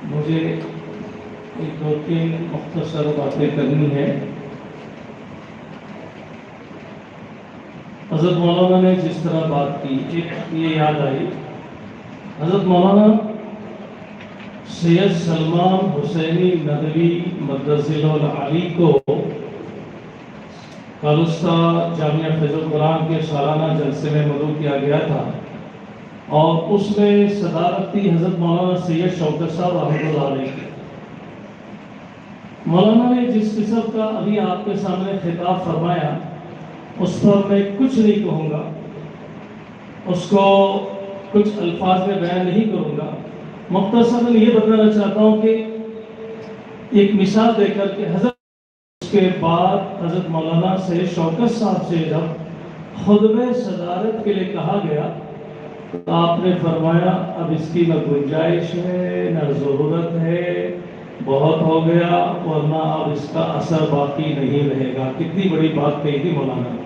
مجھے ایک دو تین مختصر باتیں کرنی ہے۔ حضرت مولانا نے جس طرح بات کی، ایک یہ یاد آئی، حضرت مولانا سید سلمان حسینی ندوی مدثر العلی کو کالستا جامعہ فیض القرآن کے سالانہ جلسے میں مدعو کیا گیا تھا، اور اس میں صدارت تھی حضرت مولانا سید شوکت صاحب رحمۃ اللہ علیہ۔ مولانا نے جس قسم کا ابھی آپ کے سامنے خطاب فرمایا، اس پر میں کچھ نہیں کہوں گا، اس کو کچھ الفاظ میں بیان نہیں کروں گا۔ مختصراً یہ بتانا چاہتا ہوں کہ ایک مثال دے کر کہ حضرت اس کے بعد حضرت مولانا سید شوکت صاحب سے جب خطبہ صدارت کے لیے کہا گیا تو آپ نے فرمایا اب اس کی نہ گنجائش ہے نہ ضرورت ہے، بہت ہو گیا، ورنہ اب اس کا اثر باقی نہیں رہے گا۔ کتنی بڑی بات کہی تھی مولانا نے۔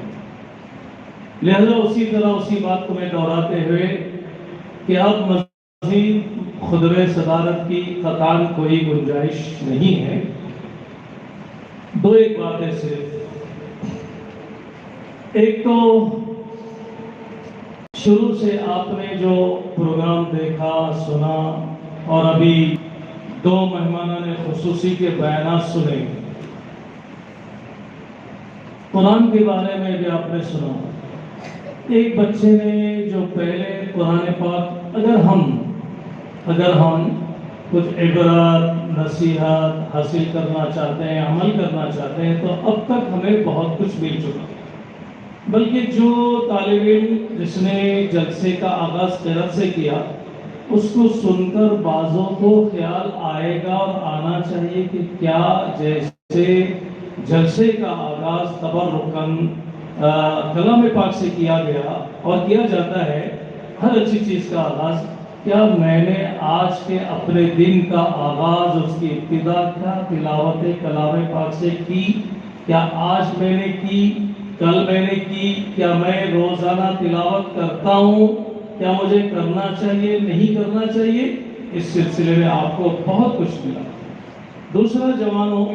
لہذا اسی طرح اسی بات کو میں دہراتے ہوئے کہ اب مزید خطبہ صدارت کی قطعاً کوئی گنجائش نہیں ہے، دو ایک باتیں صرف۔ ایک تو شروع سے آپ نے جو پروگرام دیکھا سنا، اور ابھی دو مہمانان خصوصی کے بیانات سنے، قرآن کے بارے میں بھی آپ نے سنا۔ ایک بچے نے جو پہلے قرآن پاک اگر ہم کچھ عبرت نصیحت حاصل کرنا چاہتے ہیں، عمل کرنا چاہتے ہیں، تو اب تک ہمیں بہت کچھ مل چکا، بلکہ جو طالب علم جس نے جلسے کا آغاز قرأت سے کیا، اس کو سن کر بعضوں کو خیال آئے گا اور آنا چاہیے کہ کیا جیسے جلسے کا آغاز تبرکاً کلام پاک سے کیا گیا اور کیا جاتا ہے ہر اچھی چیز کا آغاز، کیا میں نے آج کے اپنے دن کا آغاز، اس کی ابتدا کیا تلاوت کلام پاک سے کی؟ کیا آج میں نے کی؟ کل میں نے کی؟ کیا میں روزانہ تلاوت کرتا ہوں؟ کیا مجھے کرنا چاہیے نہیں کرنا چاہیے؟ اس سلسلے میں آپ کو بہت کچھ ملا۔ دوسرا جوانوں،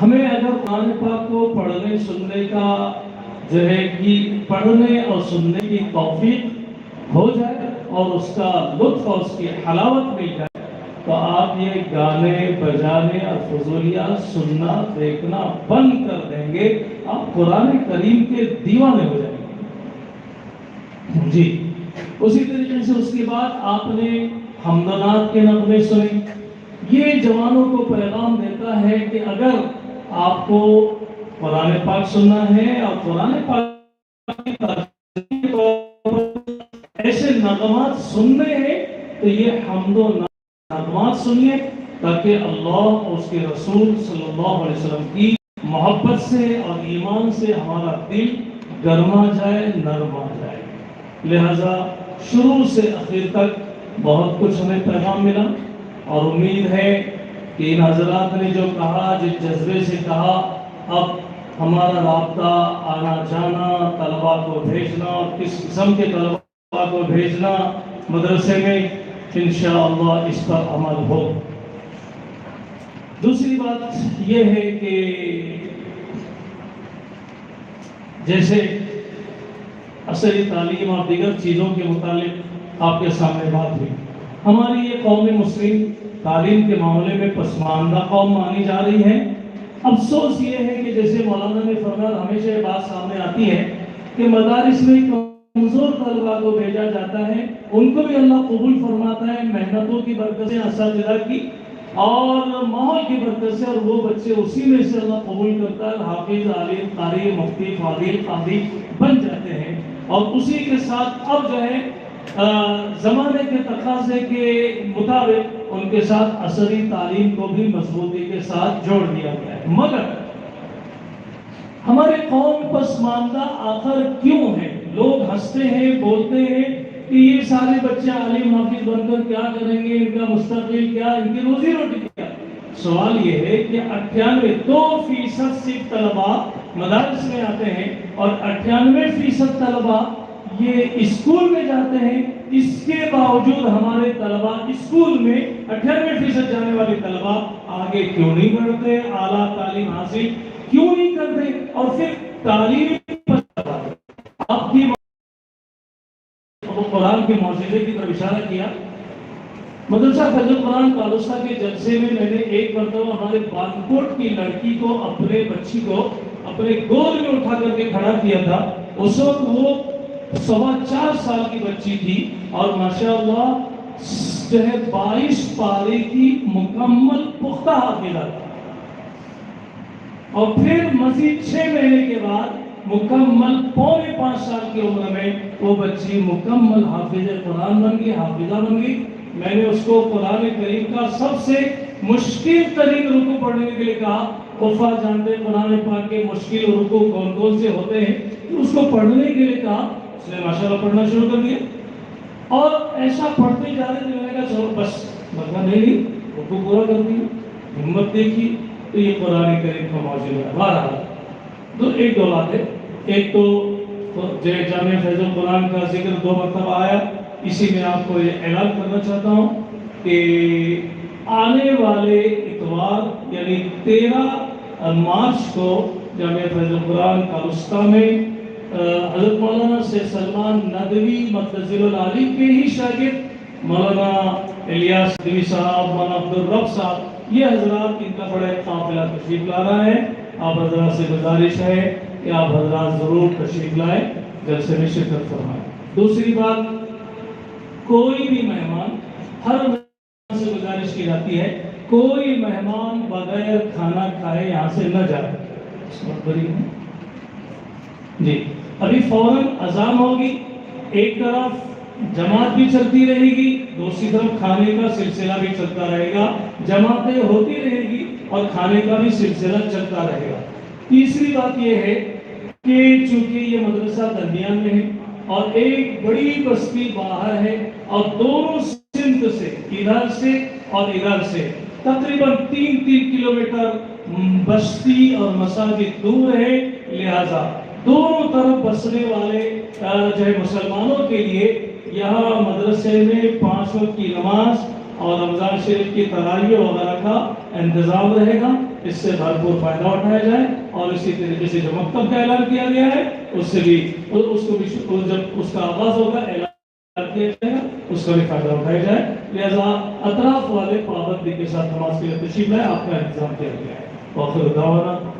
ہمیں اگر قرآن پاک کو پڑھنے سننے کا جو ہے کہ پڑھنے اور سننے کی توفیق ہو جائے اور اس کا لطف اور اس کی حلاوت مل جائے، تو آپ یہ گانے بجانے اور فضولیات سننا دیکھنا بند کر دیں گے، آپ قرآن کریم کے دیوانے ہو جائیں گے۔ جی اسی طریقے سے اس کے بعد آپ نے حمدنات کے نغمے سنے۔ یہ جوانوں کو پیغام دیتا ہے کہ اگر آپ کو قرآن پاک سننا ہے اور قرآن پاک ایسے نغمات سننے ہیں تو یہ حمد و نغمات سنیے، تاکہ اللہ اور اس کے رسول صلی اللہ علیہ وسلم کی محبت سے اور ایمان سے ہمارا دل گرما جائے، نرما جائے۔ لہذا شروع سے آخر تک بہت کچھ ہمیں پیغام ملا، اور امید ہے کہ ان حضرات نے جو کہا، جس جذبے سے کہا، اب ہمارا رابطہ آنا جانا، طلباء کو بھیجنا اور کس قسم کے طلباء کو بھیجنا مدرسے میں، انشاءاللہ اس پر عمل ہو۔ دوسری بات یہ ہے کہ جیسے عصری تعلیم اور دیگر چیزوں کے متعلق آپ کے سامنے بات ہوئی، ہماری یہ قوم مسلم تعلیم کے معاملے میں پسماندہ قوم مانی جا رہی ہے۔ افسوس یہ ہے کہ جیسے مولانا نے فرمایا، ہمیشہ یہ بات سامنے آتی ہے کہ مدارس میں کمزور طلباء کو بھیجا جاتا ہے، ان کو بھی اللہ قبول فرماتا ہے محنتوں کی برکت سے، اساتذہ کی اور ماحول کی برکت سے، اور وہ بچے اسی میں سے اللہ قبول کرتا ہے، حافظ عالم قاری مفتی فاضل قاضی بن جاتے ہیں، اور اسی کے ساتھ اب جو ہے زمانے کے تقاضے کے مطابق ان کے ساتھ عصری تعلیم کو بھی مضبوطی کے ساتھ جوڑ دیا گیا ہے۔ مگر ہمارے قوم پسماندہ آخر کیوں ہے؟ لوگ ہنستے ہیں، بولتے ہیں کہ یہ سارے بچے عالم حافظ بن کر کیا کریں گے، ان کا مستقبل کیا، ان کی روزی روٹی کیا؟ سوال یہ ہے کہ 98% صرف طلباء مدارس میں آتے ہیں اور 98% طلباء یہ اسکول میں جاتے ہیں، اس کے باوجود ہمارے طلبہ اسکول میں 98% جانے والے طلبہ آگے کیوں نہیں بڑھتے، اعلیٰ تعلیم حاصل کیوں نہیں کرتے، اور پھر تعلیم پر آپ کی قرآن کے معجزے کی طرف اشارہ کیا۔ مدرسہ فیض القرآن کالوسہ کے جلسے میں میں نے ایک مرتبہ ہمارے بانکوٹ کی لڑکی کو، اپنے بچی کو اپنے گود میں اٹھا کر کے کھڑا کیا تھا۔ اس وقت وہ 4.25 سال کی بچی تھی اور ماشاءاللہ 22 پارے کی مکمل پختہ حافظہ تھا، اور پھر مزید 6 مہینے کے بعد مکمل 4.25 سال کی عمر میں وہ بچی مکمل حافظ قرآن بن گئی، حافظہ بن گئی۔ میں نے اس کو قرآن کریم کا سب سے مشکل ترین رکوع پڑھنے کے لیے کہا، وفا جانتے قرآن پاک کے مشکل رکوع کون کون سے ہوتے ہیں، تو اس کو پڑھنے کے لیے کہا۔ اس نے ماشاءاللہ پڑھنا شروع کر دیا، اور ایسا پڑھتے جا رہے تھے، میں نے کہا چلو بس مطلب نہیں، رکوع پورا کر دیا، ہمت دیکھی، تو یہ قرآن کریم کا معجزہ ہے۔ بہرحال تو ایک دو باتیں، ایک تو جامعہ فیض القرآن کا ذکر 2 مرتبہ آیا، اسی میں آپ کو یہ اعلان کرنا چاہتا ہوں کہ آنے والے اتوار یعنی 13 مارچ کو جامعہ فیض القرآن کالوسہ میں حضرت مولانا سید سلمان ندوی متنزل العالی کے ہی شاگرد مولانا الیاس ندوی صاحب، مولانا عبدالرب صاحب، یہ حضرات ان کا بڑا قافلہ تشریف لا رہا ہے۔ آپ حضرات سے گزارش ہے کہ آپ حضرات ضرور تشریف لائیں، جلسے میں شرکت فرمائیں۔ دوسری بات، کوئی بھی مہمان، ہر مہمان سے گزارش کی جاتی ہے کوئی مہمان بغیر کھانا کھائے یہاں سے نہ جائے۔ جی ابھی فوراً اذان ہوگی، ایک طرف جماعت بھی چلتی رہے گی، دوسری طرف کھانے کا سلسلہ بھی چلتا رہے گا، جماعتیں ہوتی رہے گی اور کھانے کا بھی سلسلہ چلتا رہے گا۔ تیسری بات یہ ہے کہ چونکہ یہ مدرسہ درمیان میں ہے اور ایک بڑی بستی باہر ہے، اور دونوں سمت سے، ادھر سے اور ادھر سے تقریباً 3 کلومیٹر بستی اور مساجد دور ہے، لہذا دونوں طرف بسنے والے جو ہے مسلمانوں کے لیے یہاں مدرسے میں 5 وقت کی نماز اور رمضان شریف کی تراویح وغیرہ کا انتظام رہے گا۔ اس سے بھرپور فائدہ اٹھایا جائے، اور اسی طریقے سے جو مکتب کا اعلان کیا گیا ہے اس سے بھی اس کو بھی جب اس کا آغاز ہوگا اعلان کیا جائے گا، اس کا بھی فائدہ اٹھایا جائے۔ لہذا اطراف والے پابندی کے ساتھ نماز کے لیے تشریف لائیں، آپ کا انتظام کیا گیا ہے۔ وآخر دعوانا